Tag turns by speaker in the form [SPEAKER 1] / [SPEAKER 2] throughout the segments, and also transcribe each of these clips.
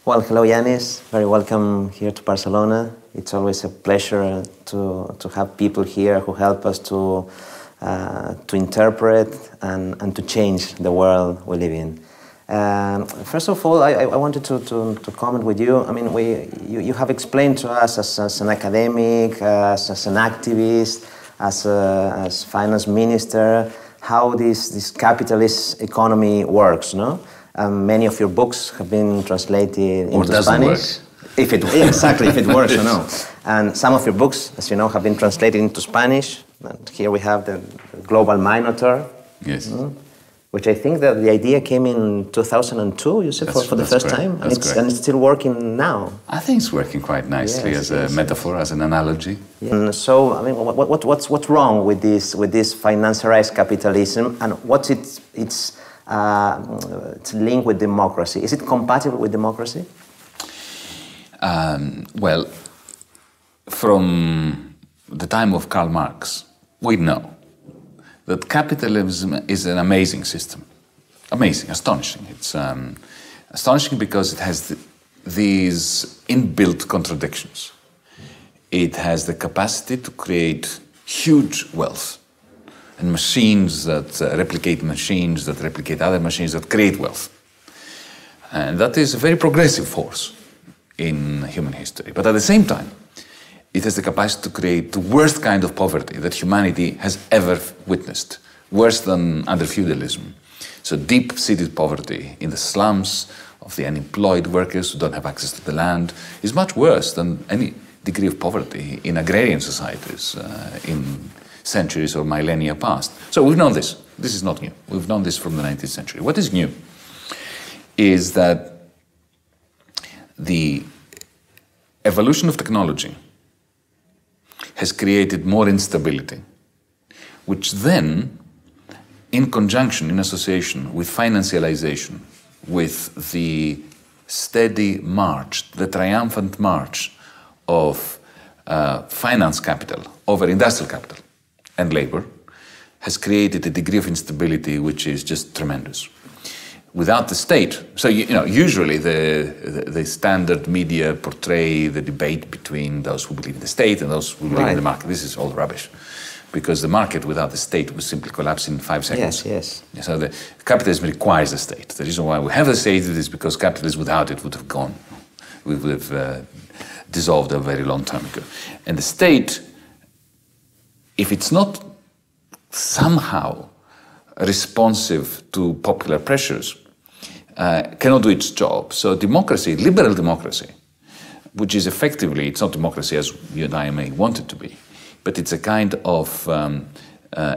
[SPEAKER 1] Well, hello, Yannis. Very welcome here to Barcelona. It's always a pleasure to have people here who help us to interpret and to change the world we live in. First of all, I wanted to comment with you. I mean, you have explained to us as an academic, as an activist, as finance minister, how this capitalist economy works, no? Many of your books have been translated into Spanish. If it exactly, if it works or no. And some of your books, as you know, have been translated into Spanish. And here we have the Global Minotaur.
[SPEAKER 2] Yes.
[SPEAKER 1] Which I think that the idea came in 2002, you said, for the first time. And it's still working now.
[SPEAKER 2] I think it's working quite nicely as a metaphor, as an analogy.
[SPEAKER 1] Yeah. And so, I mean, what's wrong with this financiarized capitalism, and what's its link with democracy? Is it compatible with democracy?
[SPEAKER 2] Well, from the time of Karl Marx, we know that capitalism is an amazing system. Amazing, astonishing. It's astonishing because it has these inbuilt contradictions. It has the capacity to create huge wealth and machines that replicate other machines that create wealth. And that is a very progressive force in human history. But at the same time, it has the capacity to create the worst kind of poverty that humanity has ever witnessed, worse than under feudalism. So deep-seated poverty in the slums of the unemployed workers who don't have access to the land is much worse than any degree of poverty in agrarian societies in centuries or millennia past. So we've known this. This is not new. We've known this from the 19th century. What is new is that the evolution of technology has created more instability, which then, in conjunction, in association with financialization, with the steady march, the triumphant march of finance capital over industrial capital and labor, has created a degree of instability which is just tremendous. Without the state, so usually the standard media portray the debate between those who believe in the state and those who believe in the market. This is all rubbish, because the market without the state would simply collapse in 5 seconds.
[SPEAKER 1] Yes.
[SPEAKER 2] So the capitalism requires the state. The reason why we have the state is because capitalism without it would have gone. We would have dissolved a very long time ago. And the state, if it's not somehow responsive to popular pressures, cannot do its job. So democracy, liberal democracy, which is effectively, it's not democracy as you and I may want it to be, but it's a kind of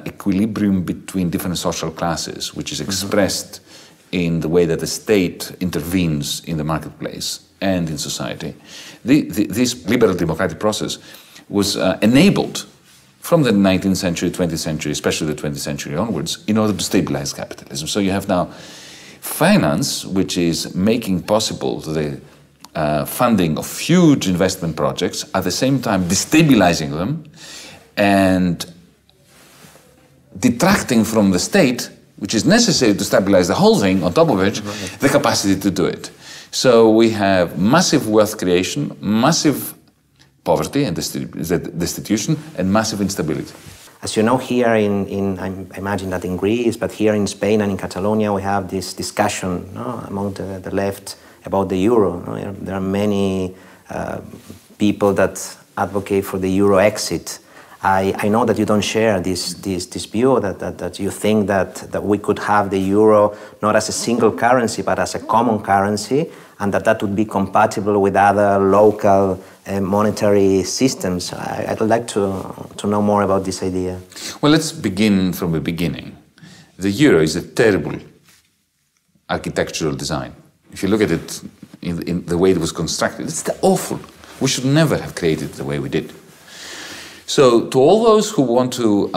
[SPEAKER 2] equilibrium between different social classes, which is expressed in the way that the state intervenes in the marketplace and in society. This liberal democratic process was enabled from the 19th century, 20th century, especially the 20th century onwards, in order to stabilize capitalism. So you have now finance, which is making possible the funding of huge investment projects, at the same time destabilizing them and detracting from the state, which is necessary to stabilize the whole thing, on top of it, the capacity to do it. So we have massive wealth creation, massive poverty and destitution, and massive instability.
[SPEAKER 1] As you know, here I imagine that in Greece, but here in Spain and in Catalonia, we have this discussion among the left about the euro. There are many people that advocate for the euro exit. I know that you don't share this view, that you think that we could have the euro not as a single currency, but as a common currency, and that would be compatible with other local monetary systems. I'd like to know more about this idea.
[SPEAKER 2] Well, let's begin from the beginning. The euro is a terrible architectural design. If you look at it in the way it was constructed, it's awful. We should never have created it the way we did. So, to all those who want to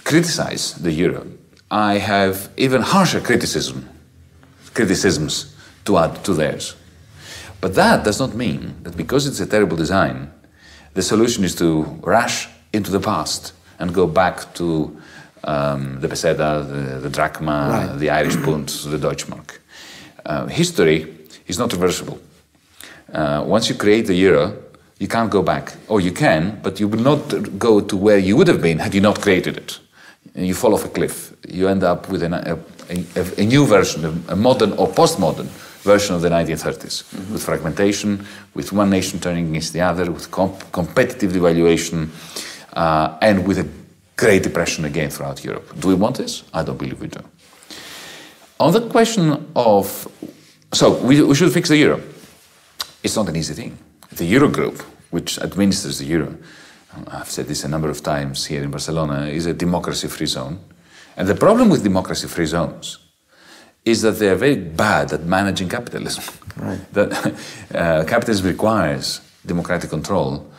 [SPEAKER 2] criticize the euro, I have even harsher criticisms to add to theirs. But that does not mean that because it's a terrible design, the solution is to rush into the past and go back to the peseta, the drachma, the Irish pund, the Deutschmark. History It's not reversible. Once you create the euro, you can't go back. Or you can, but you will not go to where you would have been had you not created it. You fall off a cliff. You end up with a new version, a modern or postmodern version of the 1930s, with fragmentation, with one nation turning against the other, with competitive devaluation, and with a Great Depression again throughout Europe. Do we want this? I don't believe we do. On the question of, so we should fix the euro. It's not an easy thing. The Eurogroup, which administers the euro, I've said this a number of times here in Barcelona, is a democracy-free zone. And the problem with democracy-free zones is that they are very bad at managing capitalism. Right. That capitalism requires democratic control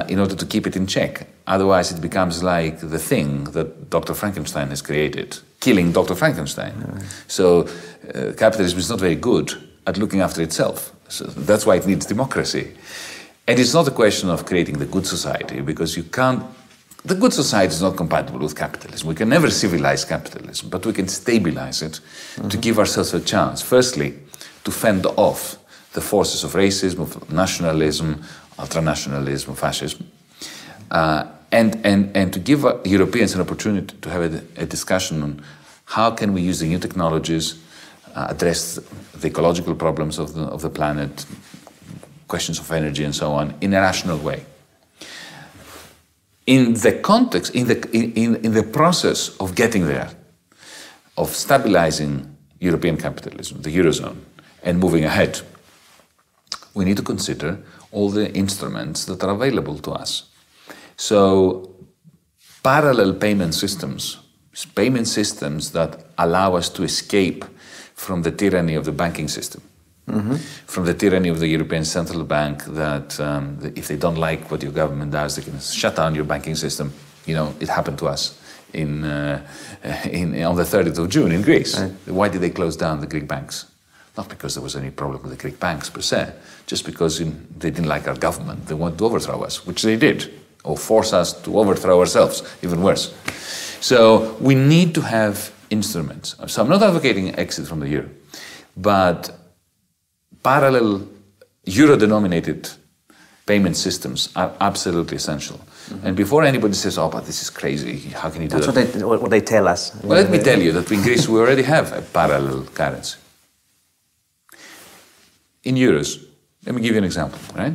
[SPEAKER 2] in order to keep it in check. Otherwise, it becomes like the thing that Dr. Frankenstein has created, killing Dr. Frankenstein. Right. So capitalism is not very good at looking after itself. So that's why it needs democracy. And it's not a question of creating the good society, because you can't. The good society is not compatible with capitalism. We can never civilize capitalism, but we can stabilize it to give ourselves a chance. Firstly, to fend off the forces of racism, of nationalism, ultranationalism, fascism, and to give Europeans an opportunity to have a discussion on how can we use the new technologies, address the ecological problems of the planet, questions of energy and so on, in a rational way. In the context, in the process of getting there, of stabilizing European capitalism, the Eurozone, and moving ahead, we need to consider all the instruments that are available to us. So, parallel payment systems that allow us to escape from the tyranny of the banking system, from the tyranny of the European Central Bank, that if they don't like what your government does, they can shut down your banking system. You know, it happened to us on the 30th of June in Greece. Right. Why did they close down the Greek banks? Not because there was any problem with the Greek banks per se, just because they didn't like our government. They wanted to overthrow us, which they did, or force us to overthrow ourselves, even worse. So we need to have instruments. So I'm not advocating exit from the euro, but parallel euro-denominated payment systems are absolutely essential. And before anybody says, oh, but this is crazy, how can you do that?
[SPEAKER 1] That's what they tell us.
[SPEAKER 2] Well, let me tell you that in Greece we already have a parallel currency. In euros, let me give you an example, right?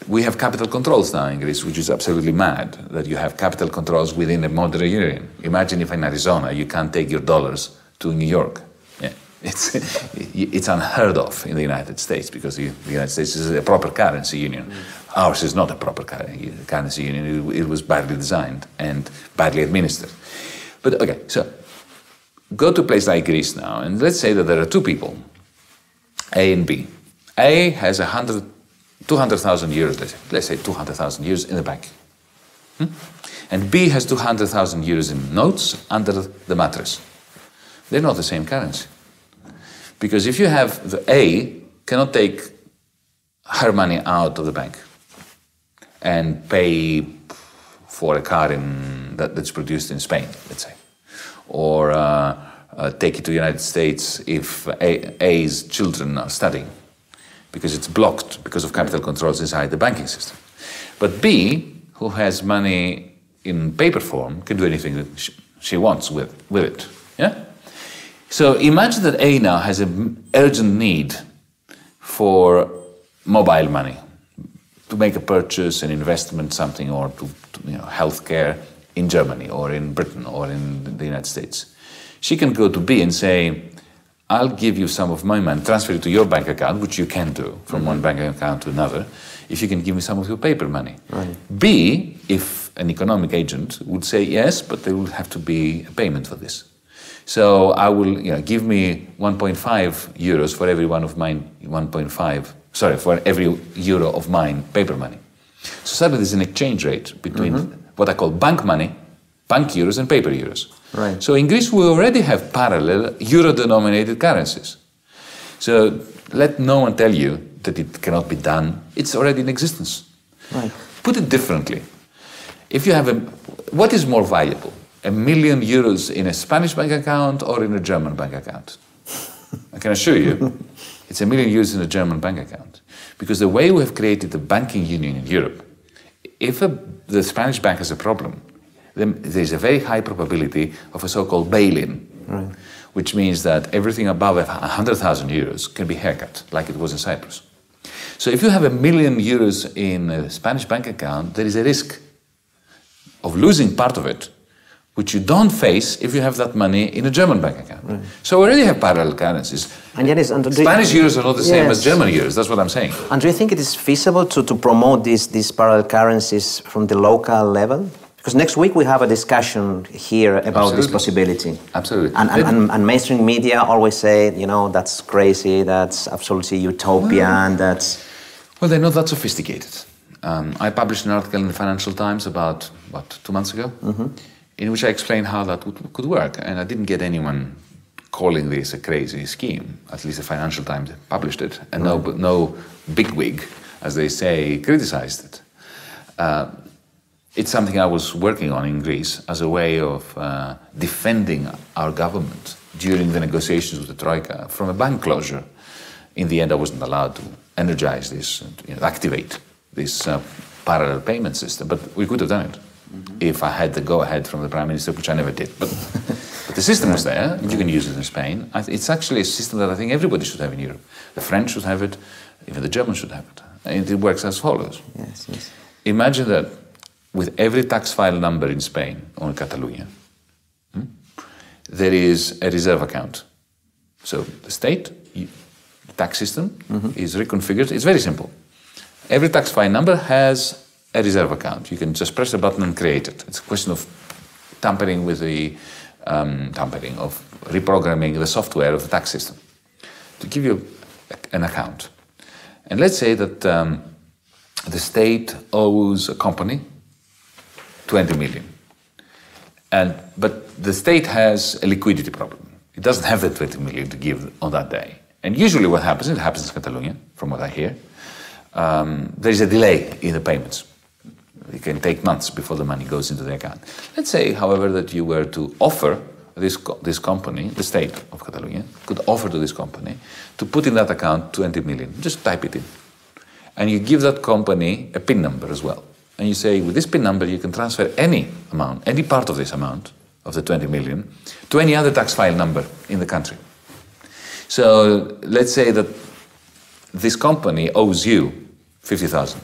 [SPEAKER 2] We have capital controls now in Greece, which is absolutely mad, that you have capital controls within a monetary union. Imagine if in Arizona you can't take your dollars to New York. Yeah. It's unheard of in the United States, because the United States is a proper currency union. Ours is not a proper currency union. It was badly designed and badly administered. But okay, so go to a place like Greece now, and let's say that there are two people, A and B. A has 200,000 euros, let's say 200,000 euros in the bank. And B has 200,000 euros in notes under the mattress. They're not the same currency. Because if you have the A cannot take her money out of the bank and pay for a car that's produced in Spain, let's say, or take it to the United States if A's children are studying, because it's blocked because of capital controls inside the banking system. But B, who has money in paper form, can do anything that she wants with it. Yeah? So imagine that A now has an urgent need for mobile money to make a purchase, an investment, something, or to healthcare in Germany or in Britain or in the United States. She can go to B and say, I'll give you some of my money, transfer it to your bank account, which you can do from one bank account to another, if you can give me some of your paper money. Right. B, if an economic agent would say yes, but there will have to be a payment for this. So I will, give me 1.5 euros for every one of mine, for every euro of mine paper money. So suddenly there's an exchange rate between what I call bank money, bank euros and paper euros. Right. So in Greece we already have parallel euro-denominated currencies. So let no one tell you that it cannot be done. It's already in existence. Right. Put it differently. If you have what is more valuable? €1 million in a Spanish bank account or in a German bank account? I can assure you, It's €1 million in a German bank account. Because the way we have created the banking union in Europe, if the Spanish bank has a problem, then there's a very high probability of a so-called bail-in, right, which means that everything above €100,000 can be haircut, like it was in Cyprus. So if you have €1 million in a Spanish bank account, there is a risk of losing part of it, which you don't face if you have that money in a German bank account. Right. So we already have parallel currencies.
[SPEAKER 1] And yet
[SPEAKER 2] Spanish euros are not the same as German euros, that's what I'm saying.
[SPEAKER 1] And do you think it is feasible to promote these parallel currencies from the local level? Because next week we have a discussion here about this possibility.
[SPEAKER 2] Absolutely.
[SPEAKER 1] And mainstream media always say, you know, that's crazy, that's absolutely utopian, that's...
[SPEAKER 2] Well, they're not that sophisticated. I published an article in the Financial Times about, 2 months ago, in which I explained how that could work. And I didn't get anyone calling this a crazy scheme. At least the Financial Times published it. And no bigwig, as they say, criticized it. It's something I was working on in Greece as a way of defending our government during the negotiations with the troika from a bank closure. In the end, I wasn't allowed to energize this, activate this parallel payment system, but we could have done it if I had the go-ahead from the Prime Minister, which I never did. But the system was there, and you can use it in Spain. It's actually a system that I think everybody should have in Europe. The French should have it, even the Germans should have it. And it works as follows.
[SPEAKER 1] Yes, yes.
[SPEAKER 2] Imagine that with every tax file number in Spain or in Catalonia, there is a reserve account. So the state, the tax system is reconfigured. It's very simple. Every tax file number has a reserve account. You can just press a button and create it. It's a question of tampering with the of reprogramming the software of the tax system to give you an account. And let's say that the state owes a company 20 million. But the state has a liquidity problem. It doesn't have the 20 million to give on that day. And usually what happens, it happens in Catalonia, from what I hear, there is a delay in the payments. It can take months before the money goes into the account. Let's say, however, that you were to offer this company, the state of Catalonia, could offer to this company to put in that account 20 million. Just type it in. And you give that company a PIN number as well. And you say, with this PIN number, you can transfer any amount, any part of this amount, of the 20 million, to any other tax file number in the country. So let's say that this company owes you 50,000.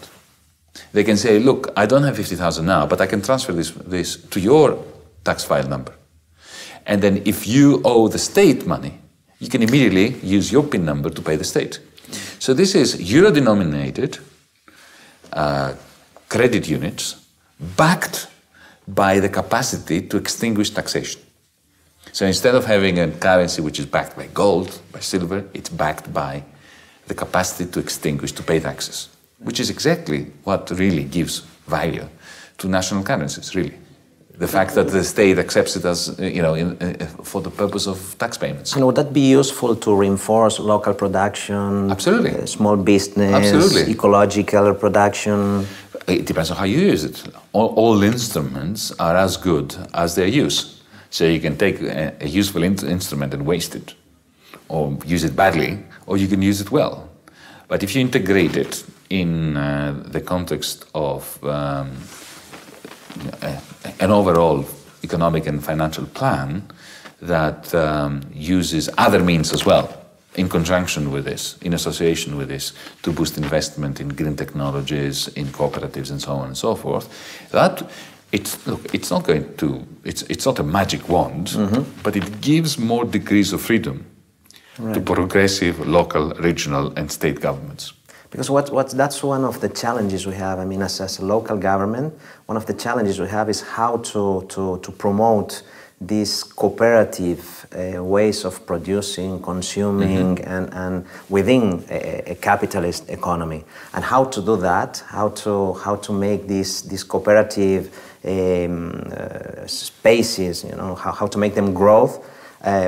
[SPEAKER 2] They can say, look, I don't have 50,000 now, but I can transfer this to your tax file number. And then if you owe the state money, you can immediately use your PIN number to pay the state. So this is euro-denominated credit units backed by the capacity to extinguish taxation. So instead of having a currency which is backed by gold, by silver, it's backed by the capacity to extinguish, to pay taxes, which is exactly what really gives value to national currencies, really. The fact that the state accepts it as, for the purpose of tax payments.
[SPEAKER 1] And would that be useful to reinforce local production?
[SPEAKER 2] Absolutely.
[SPEAKER 1] Small business,
[SPEAKER 2] absolutely.
[SPEAKER 1] Ecological production?
[SPEAKER 2] It depends on how you use it. All instruments are as good as their use. So you can take a useful instrument and waste it, or use it badly, or you can use it well. But if you integrate it in the context of an overall economic and financial plan that uses other means as well, in conjunction with this, in association with this, to boost investment in green technologies, in cooperatives, and so on and so forth, that it's not a magic wand, but it gives more degrees of freedom to progressive local, regional, and state governments.
[SPEAKER 1] Because that's one of the challenges we have. I mean, as a local government, one of the challenges we have is how to promote these cooperative ways of producing, consuming, and within a capitalist economy. And how to do that, how to make these cooperative spaces, how to make them grow,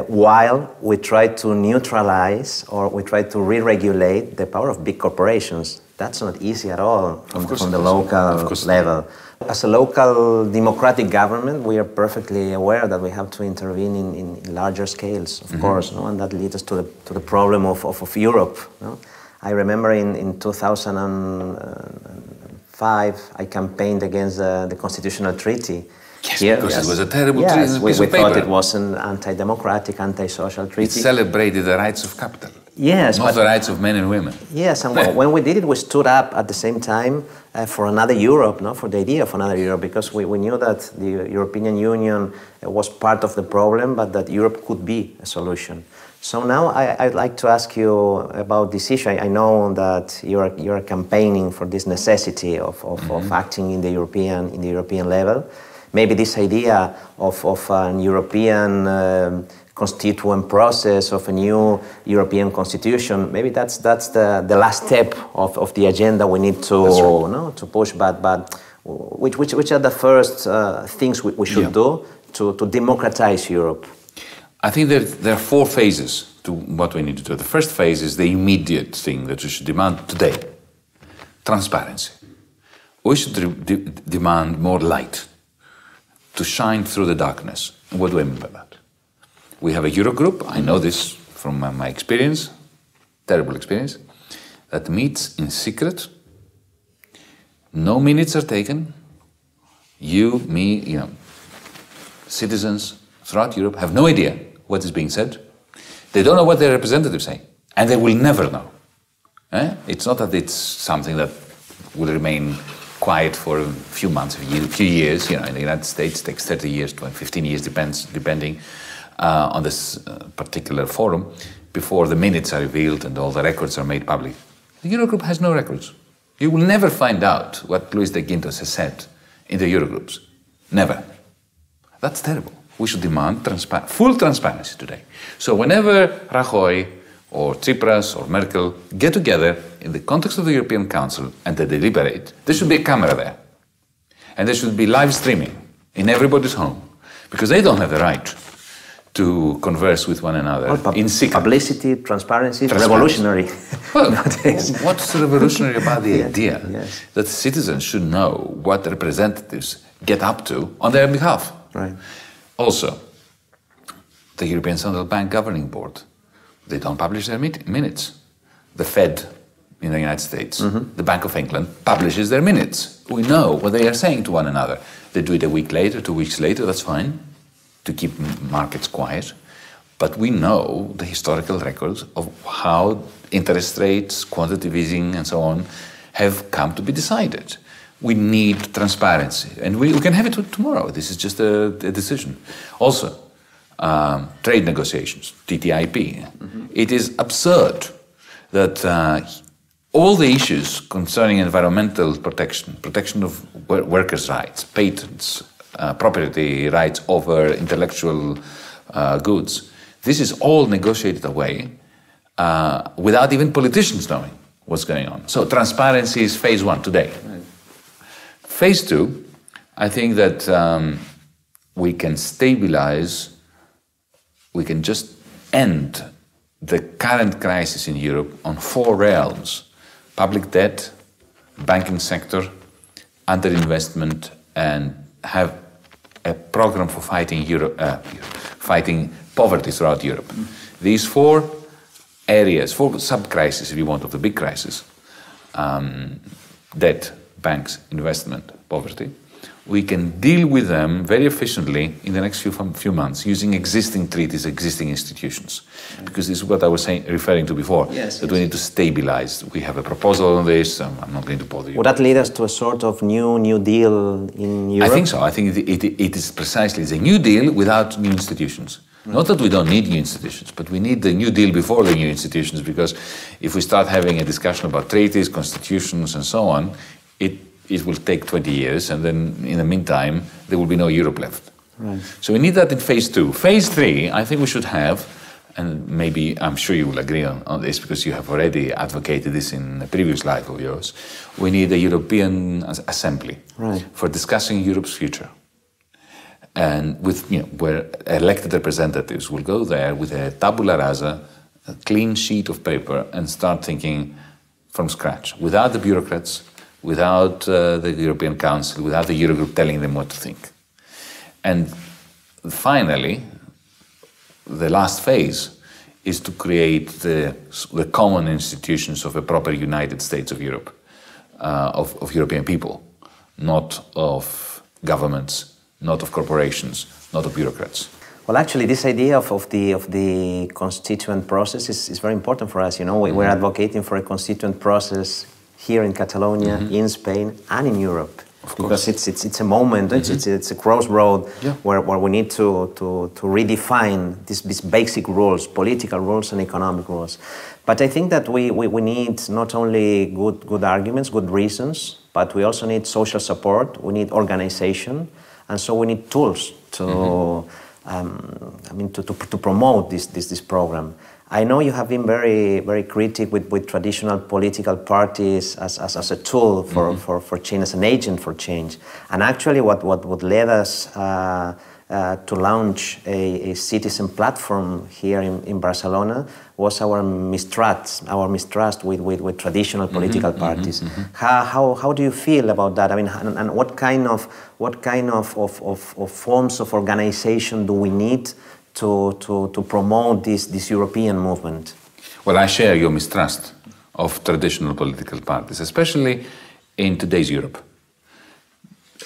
[SPEAKER 1] while we try to neutralize or we try to re-regulate the power of big corporations. That's not easy at all from the local level. As a local democratic government, we are perfectly aware that we have to intervene in larger scales, of course, no? And that leads us to the problem of Europe. No? I remember in 2005, I campaigned against the constitutional treaty.
[SPEAKER 2] Yes, because it was a terrible treaty.
[SPEAKER 1] We thought it was an anti-democratic, anti-social treaty.
[SPEAKER 2] It celebrated the rights of capital.
[SPEAKER 1] Yes,
[SPEAKER 2] not the rights of men and women.
[SPEAKER 1] Yes, and when we did it, we stood up at the same time for another Europe, no? For the idea of another Europe, because we knew that the European Union was part of the problem, but that Europe could be a solution. So now I'd like to ask you about this issue. I know that you're campaigning for this necessity of acting in the European level. Maybe this idea of an European constituent process, of a new European constitution, maybe that's the last step of the agenda we need to to push. But which are the first things we should do to democratize Europe?
[SPEAKER 2] I think there are 4 phases to what we need to do. The first phase is the immediate thing that we should demand today: transparency. We should demand more light to shine through the darkness. And what do I mean by that? We have a Eurogroup, I know this from my experience, terrible experience, that meets in secret. No minutes are taken. You, me, citizens throughout Europe have no idea what is being said. They don't know what their representatives say, and they will never know. It's not that it's something that will remain quiet for a few months, a few years. In the United States, it takes 30 years, 15 years, depending on this particular forum, before the minutes are revealed and all the records are made public. The Eurogroup has no records. You will never find out what Luis de Guindos has said in the Eurogroups. Never. That's terrible. We should demand full transparency today. So whenever Rajoy or Tsipras or Merkel get together in the context of the European Council and they deliberate, there should be a camera there. And there should be live streaming in everybody's home, because they don't have the right to converse with one another in secret.
[SPEAKER 1] Publicity, transparency, revolutionary.
[SPEAKER 2] Well, what's revolutionary about the idea that citizens should know what representatives get up to on their behalf?
[SPEAKER 1] Right.
[SPEAKER 2] Also, the European Central Bank Governing Board, they don't publish their minutes. The Fed in the United States, the Bank of England, publishes their minutes. We know what they are saying to one another. They do it a week later, 2 weeks later, that's fine, to keep markets quiet. But we know the historical records of how interest rates, quantitative easing, and so on have come to be decided. We need transparency, and we can have it tomorrow. This is just a decision. Also, trade negotiations, TTIP. It is absurd that all the issues concerning environmental protection, protection of workers' rights, patents, property rights over intellectual goods, this is all negotiated away without even politicians knowing what's going on. So transparency is phase 1 today. Phase 2, I think that we can stabilize, we can just end the current crisis in Europe on 4 realms: public debt, banking sector, underinvestment, and have a program for fighting fighting poverty throughout Europe. These 4 areas, 4 sub-crises, if you want, of the big crisis, debt, banks, investment, poverty, we can deal with them very efficiently in the next few months using existing treaties, existing institutions. Because this is what I was referring to before, that we need to stabilize. We have a proposal on this, I'm not going to bother you.
[SPEAKER 1] Would that lead us to a sort of new deal in Europe?
[SPEAKER 2] I think so. I think it is precisely the new deal without new institutions. Not that we don't need new institutions, but we need the new deal before the new institutions, because if we start having a discussion about treaties, constitutions, and so on, it will take 20 years, and then in the meantime, there will be no Europe left.
[SPEAKER 1] Right.
[SPEAKER 2] So we need that in phase 2. Phase 3, I think we should have, and maybe I'm sure you will agree on this because you have already advocated this in a previous life of yours, we need a European Assembly for discussing Europe's future. and with, where elected representatives will go there with a tabula rasa, a clean sheet of paper, and start thinking from scratch, without the bureaucrats, without the European Council, without the Eurogroup telling them what to think. And finally, the last phase is to create the common institutions of a proper United States of Europe, of European people, not of governments, not of corporations, not of bureaucrats.
[SPEAKER 1] Well, actually, this idea of the constituent process is very important for us. We're advocating for a constituent process here in Catalonia, in Spain, and in Europe. Because it's a moment, it's a crossroad where we need to redefine these basic rules, political rules and economic rules. But I think that we need not only good arguments, good reasons, but we also need social support, we need organization, and so we need tools to to promote this program. I know you have been very critical with traditional political parties as a tool for change, as an agent for change. And actually what led us to launch a citizen platform here in Barcelona was our mistrust with traditional political parties. How do you feel about that? I mean, and what kind of forms of organization do we need to promote this European movement?
[SPEAKER 2] Well, I share your mistrust of traditional political parties, especially in today's Europe.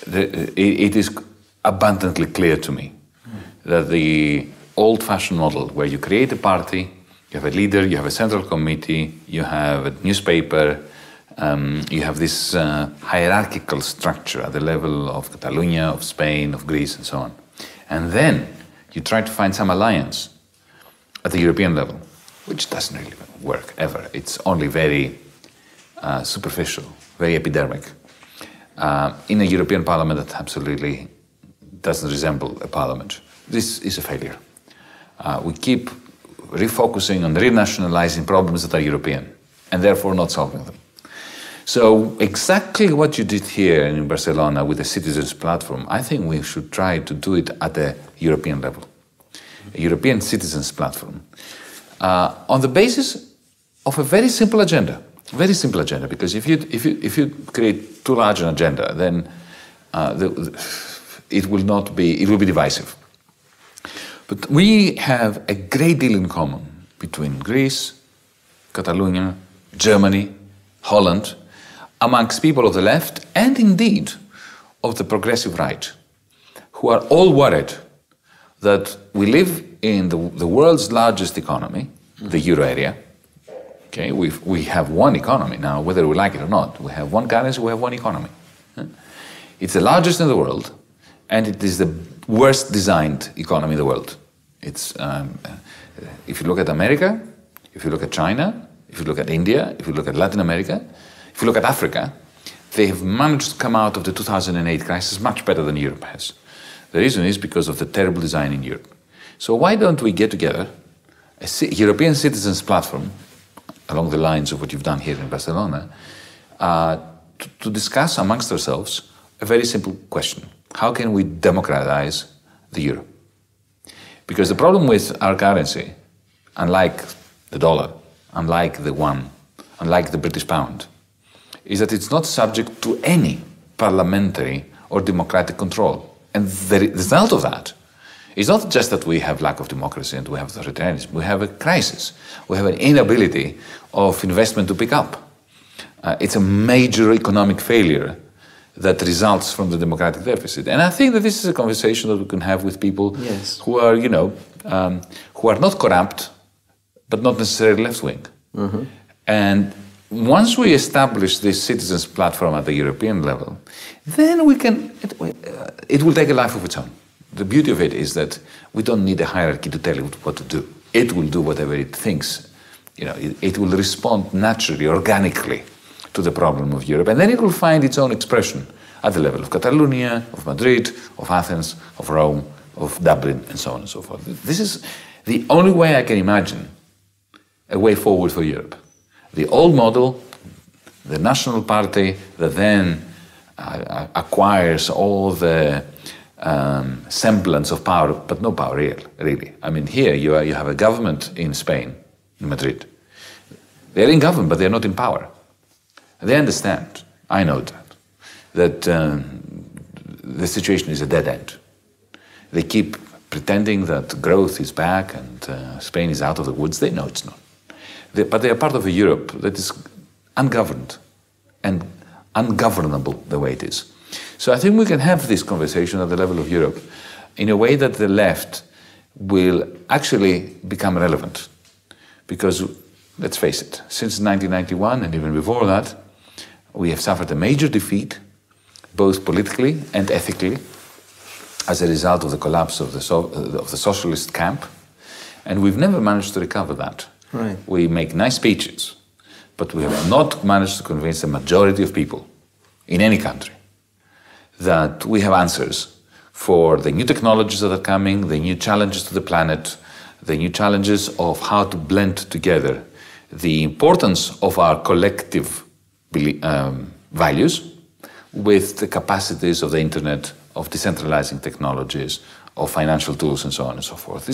[SPEAKER 2] It is abundantly clear to me that the old-fashioned model where you create a party, you have a leader, you have a central committee, you have a newspaper, you have this hierarchical structure at the level of Catalonia, of Spain, of Greece, and so on. And then you try to find some alliance at the European level, which doesn't really work ever. It's only very superficial, very epidermic. In a European Parliament that absolutely doesn't resemble a parliament. This is a failure. We keep refocusing on renationalizing problems that are European and therefore not solving them. So exactly what you did here in Barcelona with the Citizens Platform, I think we should try to do it at a European level. A European Citizens Platform. On the basis of a very simple agenda. Very simple agenda, because if you create too large an agenda, then it will be divisive. But we have a great deal in common between Greece, Catalonia, Germany, Holland, amongst people of the left and indeed of the progressive right, who are all worried that we live in the world's largest economy, the euro area. Okay, we have one economy now, whether we like it or not. We have one currency, we have one economy. It's the largest in the world, and it is the worst designed economy in the world. It's, if you look at America, if you look at China, if you look at India, if you look at Latin America, if you look at Africa, they have managed to come out of the 2008 crisis much better than Europe has. The reason is because of the terrible design in Europe. So why don't we get together a European Citizens Platform, along the lines of what you've done here in Barcelona, to discuss amongst ourselves a very simple question. How can we democratize the euro? Because the problem with our currency, unlike the dollar, unlike the yuan, unlike the British pound, is that it's not subject to any parliamentary or democratic control. And the result of that is not just that we have lack of democracy and we have authoritarianism, we have a crisis. We have an inability of investment to pick up. It's a major economic failure that results from the democratic deficit. And I think that this is a conversation that we can have with people who are, who are not corrupt, but not necessarily left-wing. And once we establish this citizens platform at the European level, then we can, it will take a life of its own. The beauty of it is that we don't need a hierarchy to tell it what to do. It will do whatever it thinks. It will respond naturally, organically to the problem of Europe. And then it will find its own expression at the level of Catalonia, of Madrid, of Athens, of Rome, of Dublin, and so on and so forth. This is the only way I can imagine a way forward for Europe. The old model, the national party that then acquires all the semblance of power, but no power really. I mean, here you have a government in Spain, in Madrid. They're in government, but they're not in power. They understand, I know that the situation is a dead end. They keep pretending that growth is back and Spain is out of the woods. They know it's not. But they are part of a Europe that is ungoverned and ungovernable the way it is. So I think we can have this conversation at the level of Europe in a way that the left will actually become relevant. Because, let's face it, since 1991 and even before that, we have suffered a major defeat, both politically and ethically, as a result of the collapse of the socialist camp, and we've never managed to recover that.
[SPEAKER 1] Right.
[SPEAKER 2] We make nice speeches, but we have not managed to convince the majority of people in any country that we have answers for the new technologies that are coming, the new challenges to the planet, the new challenges of how to blend together the importance of our collective values with the capacities of the internet, of decentralizing technologies, of financial tools, and so on and so forth.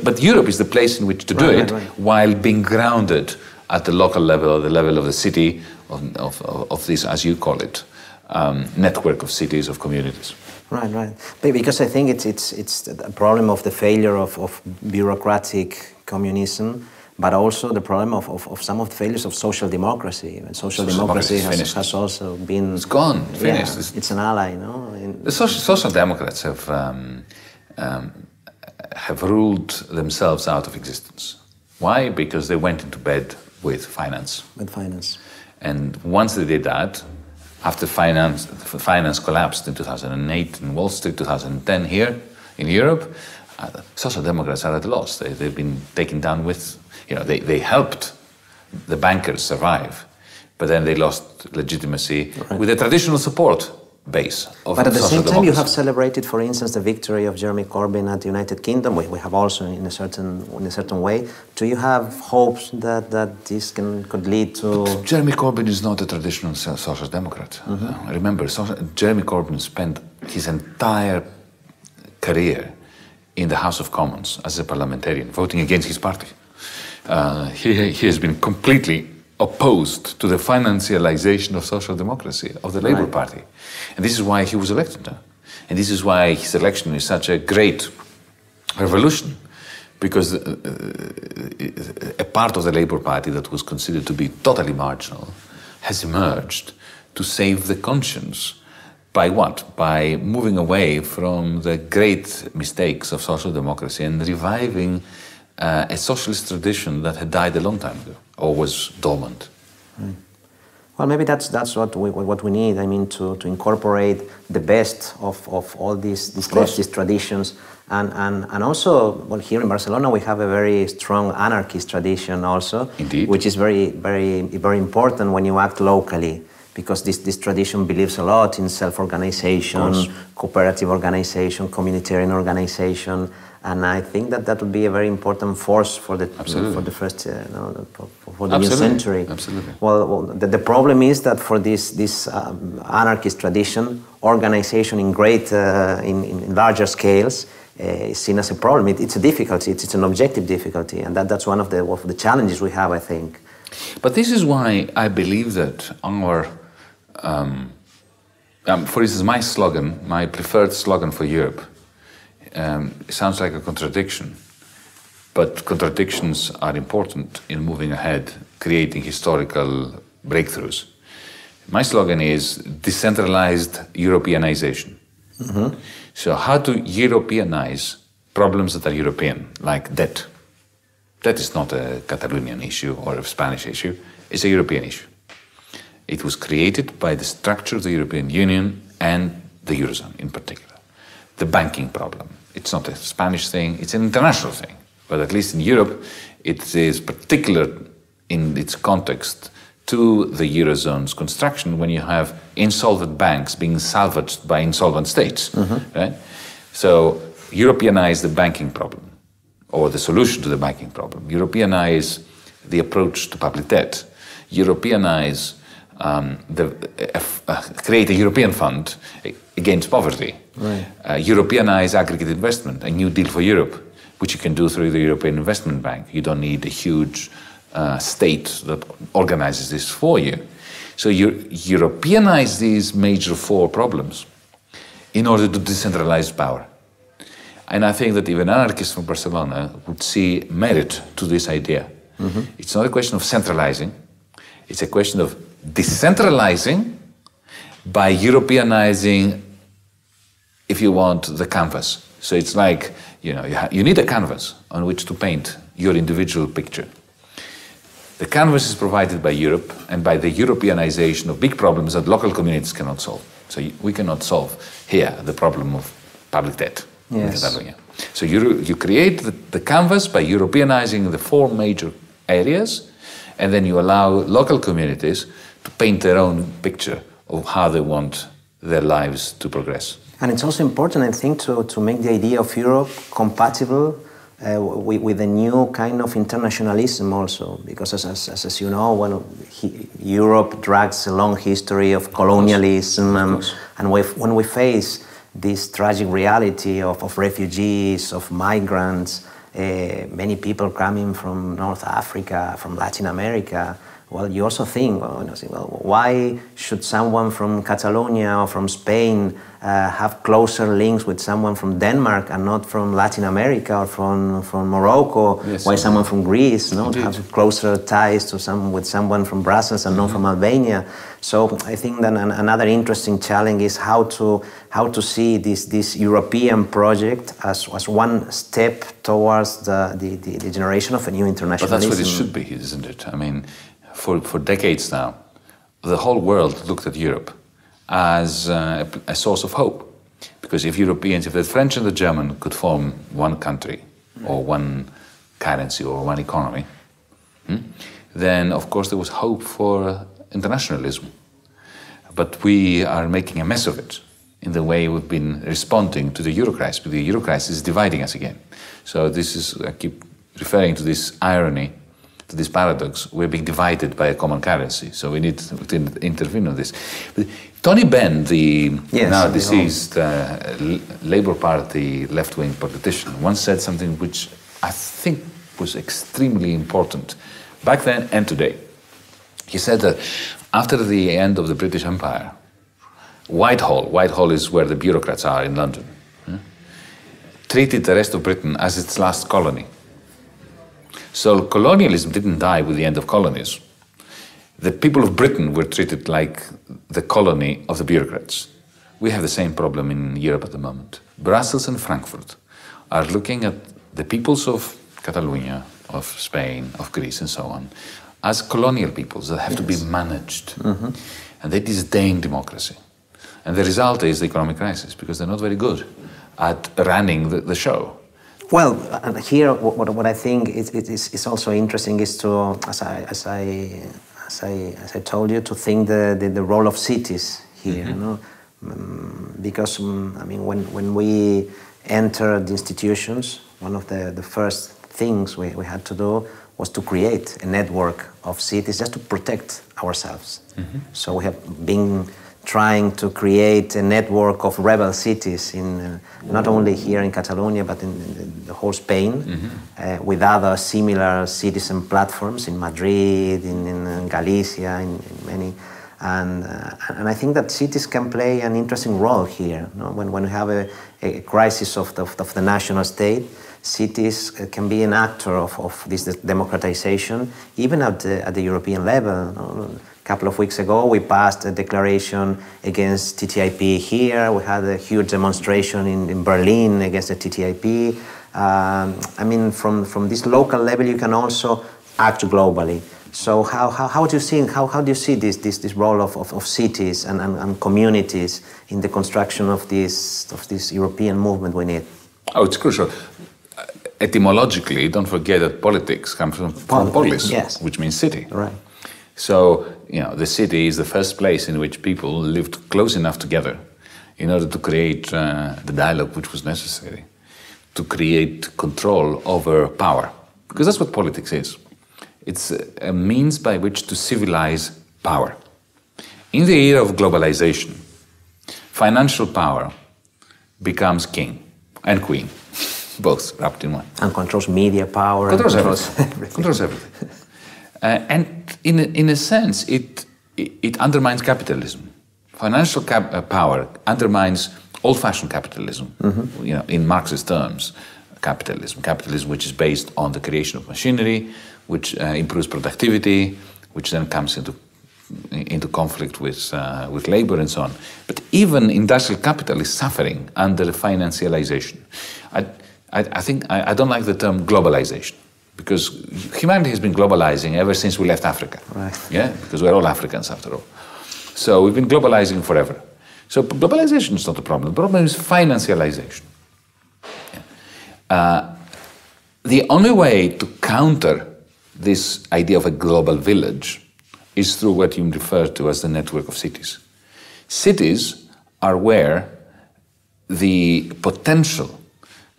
[SPEAKER 2] But Europe is the place in which to do it, while being grounded at the local level, or the level of the city, of this, as you call it, network of cities, of communities.
[SPEAKER 1] Right. Because I think it's a problem of the failure of bureaucratic communism, but also the problem of some of the failures of social democracy. And social democracy has also been...
[SPEAKER 2] It's gone, finished.
[SPEAKER 1] Yeah, it's an ally, no?
[SPEAKER 2] The social democrats have ruled themselves out of existence. Why? Because they went into bed with finance. And once they did that, after finance collapsed in 2008 in Wall Street, 2010 here in Europe, social democrats are at a loss. They've been taken down with, they helped the bankers survive, but then they lost legitimacy with the traditional support base of social democracy.
[SPEAKER 1] But at the same time, you have celebrated, for instance, the victory of Jeremy Corbyn at the United Kingdom. We have also, in a certain way. Do you have hopes that this could lead to...
[SPEAKER 2] But Jeremy Corbyn is not a traditional social democrat. Remember, Jeremy Corbyn spent his entire career in the House of Commons as a parliamentarian, voting against his party. He has been completely opposed to the financialization of social democracy, of the Labour Party. And this is why he was elected. And this is why his election is such a great revolution, because a part of the Labour Party that was considered to be totally marginal has emerged to save the conscience. By what? By moving away from the great mistakes of social democracy and reviving a socialist tradition that had died a long time ago, or was dormant.
[SPEAKER 1] Well, maybe that's what we need. I mean, to incorporate the best of all these leftist traditions, and also, well, here in Barcelona we have a very strong anarchist tradition also,
[SPEAKER 2] indeed,
[SPEAKER 1] which is very important when you act locally, because this tradition believes a lot in self-organization, cooperative organization, communitarian organization. And I think that would be a very important force for the first for the new century.
[SPEAKER 2] Absolutely.
[SPEAKER 1] Well, the problem is that for this anarchist tradition, organization in in larger scales is seen as a problem. It's a difficulty. It's an objective difficulty, and that's one of the challenges we have, I think.
[SPEAKER 2] But this is why I believe that our, for instance, my slogan, my preferred slogan for Europe. It sounds like a contradiction, but contradictions are important in moving ahead, creating historical breakthroughs. My slogan is decentralized Europeanization. So how to Europeanize problems that are European, like debt. That is not a Catalonian issue or a Spanish issue, it's a European issue. It was created by the structure of the European Union and the Eurozone in particular. The banking problem. It's not a Spanish thing, it's an international thing. But at least in Europe, it is particular in its context to the Eurozone's construction when you have insolvent banks being salvaged by insolvent states. Right? So, Europeanize the banking problem, or the solution to the banking problem. Europeanize the approach to public debt. Europeanize create a European fund against poverty,
[SPEAKER 1] right.
[SPEAKER 2] Europeanize aggregate investment, a new deal for Europe, which you can do through the European Investment Bank. You don't need a huge state that organizes this for you. So you Europeanize these major four problems in order to decentralize power. And I think that even anarchists from Barcelona would see merit to this idea. Mm-hmm. It's not a question of centralizing, it's a question of decentralizing by Europeanizing, if you want, the canvas. So it's like, you need a canvas on which to paint your individual picture. The canvas is provided by Europe and by the Europeanization of big problems that local communities cannot solve. So we cannot solve here the problem of public debt.
[SPEAKER 1] Yes.
[SPEAKER 2] In Catalonia. So you create the canvas by Europeanizing the four major areas, and then you allow local communities to paint their own picture of how they want their lives to progress.
[SPEAKER 1] And it's also important, I think, to make the idea of Europe compatible with a new kind of internationalism also, because as you know, Europe drags a long history of colonialism, and when we face this tragic reality of refugees, of migrants, many people coming from North Africa, from Latin America, well, you also think, why should someone from Catalonia or from Spain have closer links with someone from Denmark and not from Latin America or from Morocco?
[SPEAKER 2] Yes,
[SPEAKER 1] why someone from Greece have closer ties to with someone from Brussels and not from Albania? So I think that another interesting challenge is how to see this European project as one step towards the generation of a new internationalism.
[SPEAKER 2] But that's what it should be, isn't it? I mean, for decades now, the whole world looked at Europe as a source of hope. Because if the French and the German could form one country, or one currency, or one economy, then of course there was hope for internationalism. But we are making a mess of it in the way we've been responding to the Euro crisis, because the Euro crisis is dividing us again. So I keep referring to this irony, to this paradox. We're being divided by a common currency, so we need to intervene on this. But Tony Benn, the now deceased Labour Party left-wing politician, once said something which I think was extremely important back then and today. He said that after the end of the British Empire, Whitehall is where the bureaucrats are in London, treated the rest of Britain as its last colony. So colonialism didn't die with the end of colonies. The people of Britain were treated like the colony of the bureaucrats. We have the same problem in Europe at the moment. Brussels and Frankfurt are looking at the peoples of Catalonia, of Spain, of Greece and so on, as colonial peoples that have to be managed. And they disdain democracy. And the result is the economic crisis, because they're not very good at running the show.
[SPEAKER 1] Well, here, what I think is also interesting is to, as I told you, to think the role of cities here, because I mean, when we entered the institutions, one of the first things we had to do was to create a network of cities just to protect ourselves. So we have been trying to create a network of rebel cities in not only here in Catalonia but in the whole Spain, with other similar citizen platforms in Madrid, in Galicia, in many, and I think that cities can play an interesting role here. When we have a crisis of the national state, cities can be an actor of this democratization, even at the European level. A couple of weeks ago, we passed a declaration against TTIP here. We had a huge demonstration in Berlin against the TTIP. I mean, from this local level, you can also act globally. So how do you see this role of cities and communities in the construction of this European movement we need?
[SPEAKER 2] Oh, it's crucial. Etymologically, don't forget that politics comes from polis,
[SPEAKER 1] yes,
[SPEAKER 2] which means city.
[SPEAKER 1] Right.
[SPEAKER 2] So, the city is the first place in which people lived close enough together in order to create the dialogue which was necessary to create control over power. Because that's what politics is. It's a means by which to civilize power. In the era of globalization, financial power becomes king and queen, both wrapped in one.
[SPEAKER 1] And controls media power.
[SPEAKER 2] Controls everything. Controls everything. And in a sense, it undermines capitalism. Financial power undermines old-fashioned capitalism, in Marxist terms, capitalism which is based on the creation of machinery, which improves productivity, which then comes into conflict with labor and so on. But even industrial capital is suffering under financialization. I don't like the term globalization, because humanity has been globalizing ever since we left Africa.
[SPEAKER 1] Right.
[SPEAKER 2] Yeah, because we're all Africans after all. So we've been globalizing forever. So globalization is not the problem. The problem is financialization. Yeah. The only way to counter this idea of a global village is through what you refer to as the network of cities. Cities are where the potential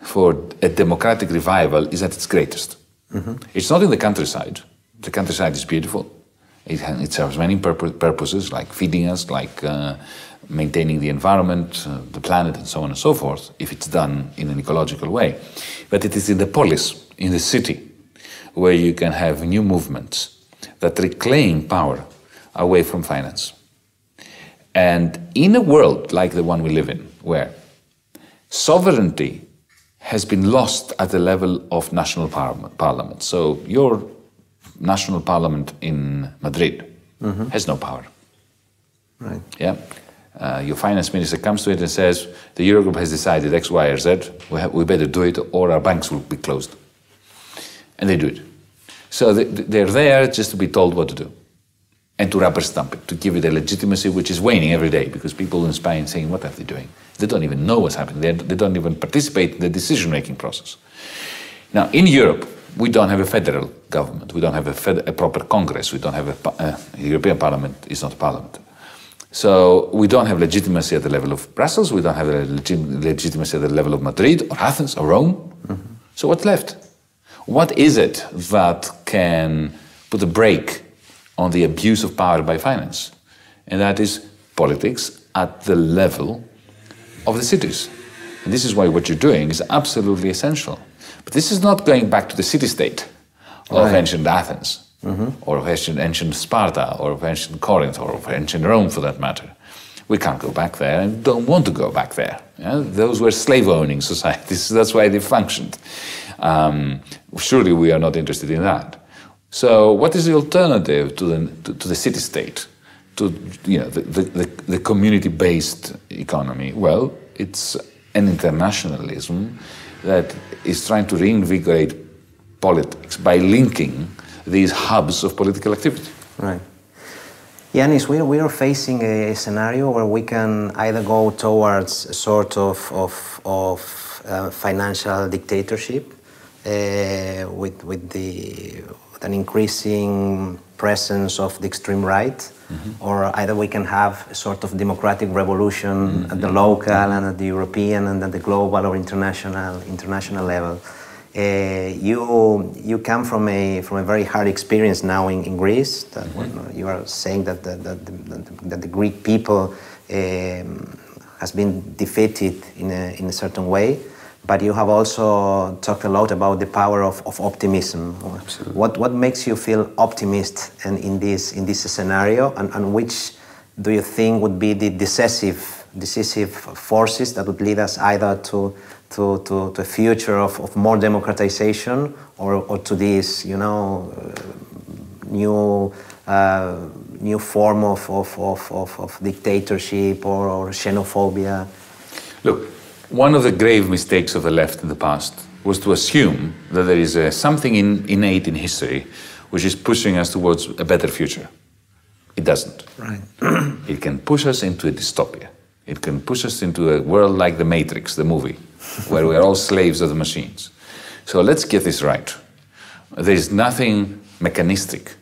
[SPEAKER 2] for a democratic revival is at its greatest. It's not in the countryside. The countryside is beautiful. It serves many purposes, like feeding us, like maintaining the environment, the planet, and so on and so forth, if it's done in an ecological way. But it is in the polis, in the city, where you can have new movements that reclaim power away from finance. And in a world like the one we live in, where sovereignty has been lost at the level of national parliament. So your national parliament in Madrid has no power.
[SPEAKER 1] Right.
[SPEAKER 2] Yeah. Your finance minister comes to it and says, the Eurogroup has decided X, Y, or Z, we better do it or our banks will be closed. And they do it. So they're there just to be told what to do and to rubber stamp it, to give it a legitimacy which is waning every day, because people in Spain saying, what are they doing? They don't even know what's happening. They don't even participate in the decision-making process. Now, in Europe, we don't have a federal government. We don't have a proper Congress. We don't have the European Parliament is not a parliament. So we don't have legitimacy at the level of Brussels. We don't have a legitimacy at the level of Madrid or Athens or Rome. So what's left? What is it that can put a brake on the abuse of power by finance? And that is politics at the level of the cities. And this is why what you're doing is absolutely essential. But this is not going back to the city-state of ancient Athens, or of ancient Sparta, or of ancient Corinth, or of ancient Rome, for that matter. We can't go back there and don't want to go back there. Yeah? Those were slave-owning societies. That's why they functioned. Surely we are not interested in that. So what is the alternative to the city-state, to the community-based economy? Well, it's an internationalism that is trying to reinvigorate politics by linking these hubs of political activity.
[SPEAKER 1] Right. Yannis, we are facing a scenario where we can either go towards a sort of financial dictatorship with an increasing presence of the extreme right, or either we can have a sort of democratic revolution at the local and at the European and at the global or international level. You come from a very hard experience now in Greece. That you are saying that the Greek people has been defeated in a certain way, but you have also talked a lot about the power of optimism.
[SPEAKER 2] Absolutely.
[SPEAKER 1] What makes you feel optimist in this scenario, and which do you think would be the decisive forces that would lead us either to a future of more democratization or to this, new form of dictatorship or xenophobia?
[SPEAKER 2] Look, one of the grave mistakes of the left in the past was to assume that there is something innate in history which is pushing us towards a better future. It doesn't.
[SPEAKER 1] Right.
[SPEAKER 2] It can push us into a dystopia. It can push us into a world like The Matrix, the movie, where we are all slaves of the machines. So let's get this right. There is nothing mechanistic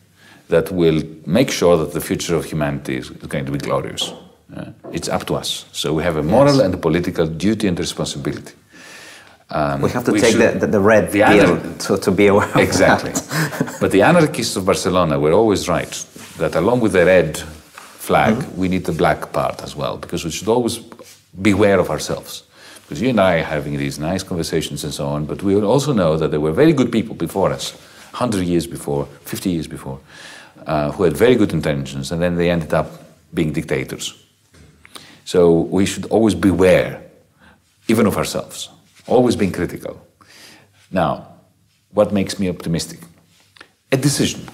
[SPEAKER 2] that will make sure that the future of humanity is going to be glorious. It's up to us. So we have a moral and a political duty and responsibility.
[SPEAKER 1] We have to take the red pill to be aware of
[SPEAKER 2] exactly.
[SPEAKER 1] that.
[SPEAKER 2] But the anarchists of Barcelona were always right, that along with the red flag, we need the black part as well, because we should always beware of ourselves. Because you and I are having these nice conversations and so on, but we also know that there were very good people before us, 100 years before, 50 years before, who had very good intentions, and then they ended up being dictators. So we should always beware, even of ourselves, always being critical. Now, what makes me optimistic? A decision.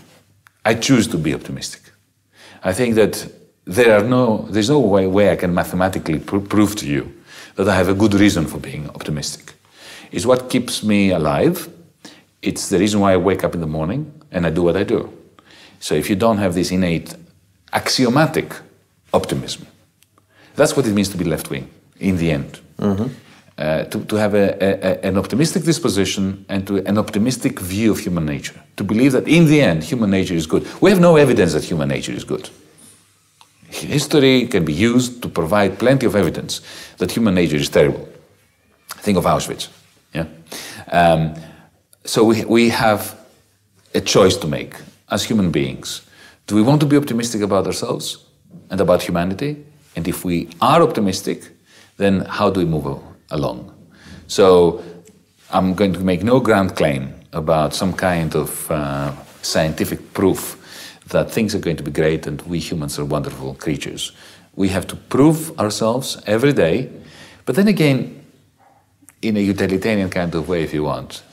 [SPEAKER 2] I choose to be optimistic. I think that there's no way I can mathematically prove to you that I have a good reason for being optimistic. It's what keeps me alive. It's the reason why I wake up in the morning and I do what I do. So if you don't have this innate, axiomatic optimism, that's what it means to be left-wing, in the end. To have an optimistic disposition and an optimistic view of human nature. To believe that in the end, human nature is good. We have no evidence that human nature is good. History can be used to provide plenty of evidence that human nature is terrible. Think of Auschwitz. Yeah? So we have a choice to make as human beings. Do we want to be optimistic about ourselves and about humanity? And if we are optimistic, then how do we move along? So I'm going to make no grand claim about some kind of scientific proof that things are going to be great and we humans are wonderful creatures. We have to prove ourselves every day, but then again, in a utilitarian kind of way, if you want,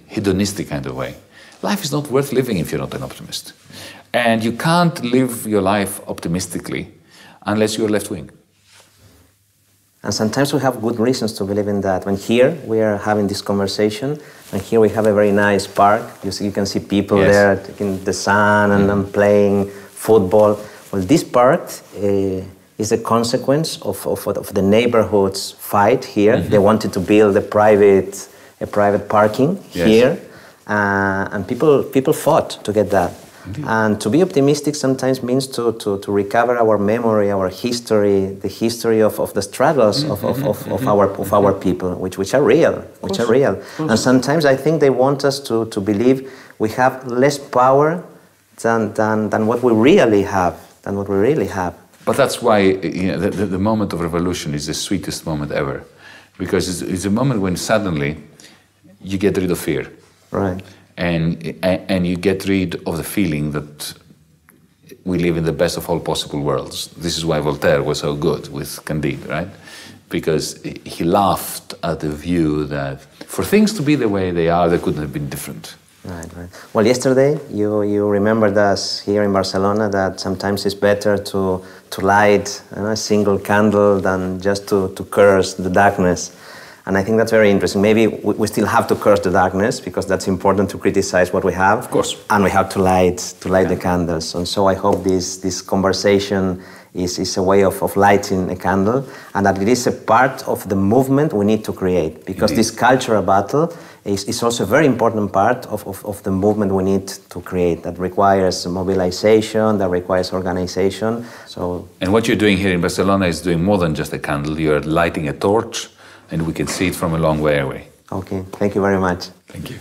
[SPEAKER 2] hedonistic kind of way. Life is not worth living if you're not an optimist. And you can't live your life optimistically unless you're left-wing.
[SPEAKER 1] And sometimes we have good reasons to believe in that. When here we are having this conversation, and here we have a very nice park. You can see people there taking the sun and playing football. Well, this park is a consequence of the neighborhood's fight here. They wanted to build a private parking here, and people fought to get that. Indeed. And to be optimistic sometimes means to recover our memory, our history, the history of the struggles of our people, which are real, And sometimes I think they want us to believe we have less power than what we really have,
[SPEAKER 2] But that's why the moment of revolution is the sweetest moment ever, because it's a moment when suddenly you get rid of fear.
[SPEAKER 1] Right.
[SPEAKER 2] And you get rid of the feeling that we live in the best of all possible worlds. This is why Voltaire was so good with Candide, right? Because he laughed at the view that for things to be the way they are, they couldn't have been different.
[SPEAKER 1] Right. Well, yesterday you remembered us here in Barcelona that sometimes it's better to light a single candle than just to curse the darkness. And I think that's very interesting. Maybe we still have to curse the darkness because that's important to criticize what we have.
[SPEAKER 2] Of course.
[SPEAKER 1] And we have to light the candles. And so I hope this conversation is a way of lighting a candle, and that it is a part of the movement we need to create. Because
[SPEAKER 2] Indeed.
[SPEAKER 1] this cultural battle is also a very important part of the movement we need to create. That requires mobilization, that requires organization.
[SPEAKER 2] And what you're doing here in Barcelona is doing more than just a candle. You're lighting a torch, and we can see it from a long way away.
[SPEAKER 1] Okay, thank you very much.
[SPEAKER 2] Thank you.